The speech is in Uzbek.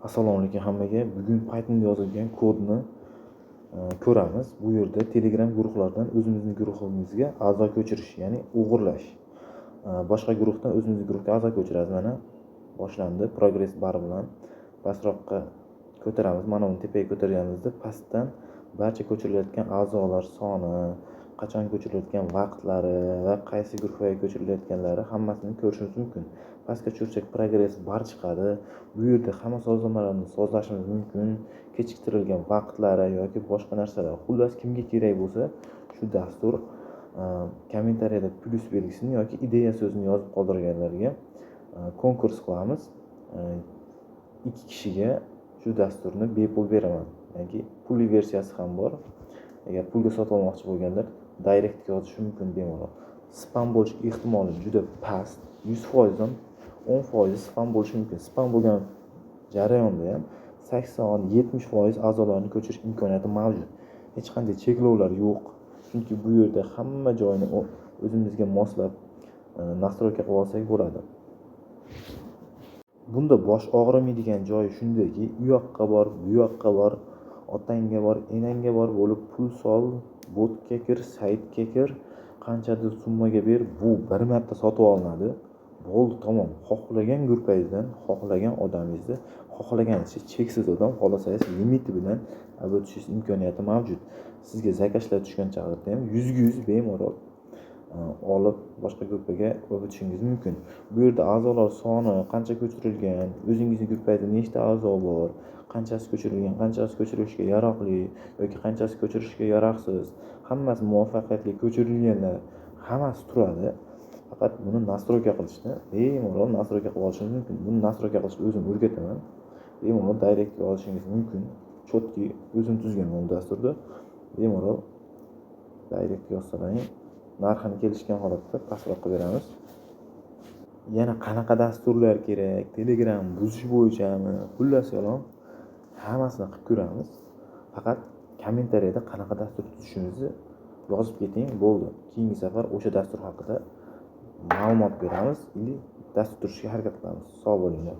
Assalomu alaykum hammaga. Bugun Pythonda yozilgan kodni ko'ramiz. Bu yerda Telegram guruhlardan o'zimizning guruhimizga a'zo ko'chirish, ya'ni o'g'irlash. Boshqa guruhdan o'zimizning guruhga a'zo ko'chiramiz. Mana boshlandi. Progress bar bilan pastroqqa ko'taramiz. Mana uni tepaga ko'targanimizda pastdan barcha ko'chirilayotgan a'zolar soni, qachon ko'chirilayotgan vaqtlari va qaysi guruhga ko'chirilayotganlari hammasini ko'rishimiz mumkin. Pastga tushirsak progress bar chiqadi. Bu yerda hamma sozlamalarni sozlashimiz mumkin. Kechiktirilgan vaqtlari yoki boshqa narsalar. Xullas kimga kerak bo'lsa shu dastur kommentariyada plus belgisini yoki ideya so'zini yozib qoldirganlarga konkurs qilamiz. 2 kishiga shu dasturni bepul beraman. Yoki pulli versiyasi ham bor. Agar pulga sotib olmoqchi bo'lganlar direct yozish mumkin bemalol. Spam bo'lish ehtimoli juda past. 100% dan 10% spam bo'lishi mumkin. Spam bo'lgan jarayonda ham 80-70% a'zolarni ko'chirish imkoniyati mavjud. Hech qanday cheklovlar yo'q. Chunki bu yerda hamma joyni o'zimizga moslab nastroyka qilib olsak bo'ladi. Bunda bosh og'rimaydigan joyi shundaki, u yoqqa bor, bu yoqqa bor, otangga bor, enangga bor bo'lib pul sol, botga kir, saytga kir, qanchadir summaga ber, bu bir marta sotib olinadi. Bo'ldi, tamom. Xohlagan grupangizdan, xohlagan odamingizni, xohlaganicha cheksiz odam xohlasangiz limiti bilan olib o'tishingiz imkoniyati mavjud. Sizga zakashlar tushgan chaqirda ham 100% bemalol olib boshqa gruppaga olib o'tishingiz mumkin. Bu yerda a'zolar soni, qancha ko'chirilgan, o'zingizning gruppangizda nechta a'zo bor, qanchasi ko'chirilgan, qanchasi ko'chirilishga yaroqli yoki qanchasi ko'chirishga yaroqsiz, hammasi muvaffaqiyatli ko'chirilganlar hammasi turadi. Faqat buni nastroyka qilishni bemalol nastroyka qilib olishingiz mumkin. Buni nastroyka qilishni o'zim o'rgataman. Bemalol direct yolishingiz mumkin. Chotki o'zim tuzganman bu dasturda. Bemalol direct yozsalaring, narxini kelishgan holatda pastroqqa beramiz. Yana qanaqa dasturlar kerak, Telegram buzish bo'yichami, xullas yalam hammasini qilib ko'ramiz. Faqat kommentariyada qanaqa dastur tuzishingizni yozib keting, bo'ldi. Keyingi safar o'sha dastur haqida ma'lumot beramiz, dastur tuzishga harakat qilamiz. Sog' bo'linglar.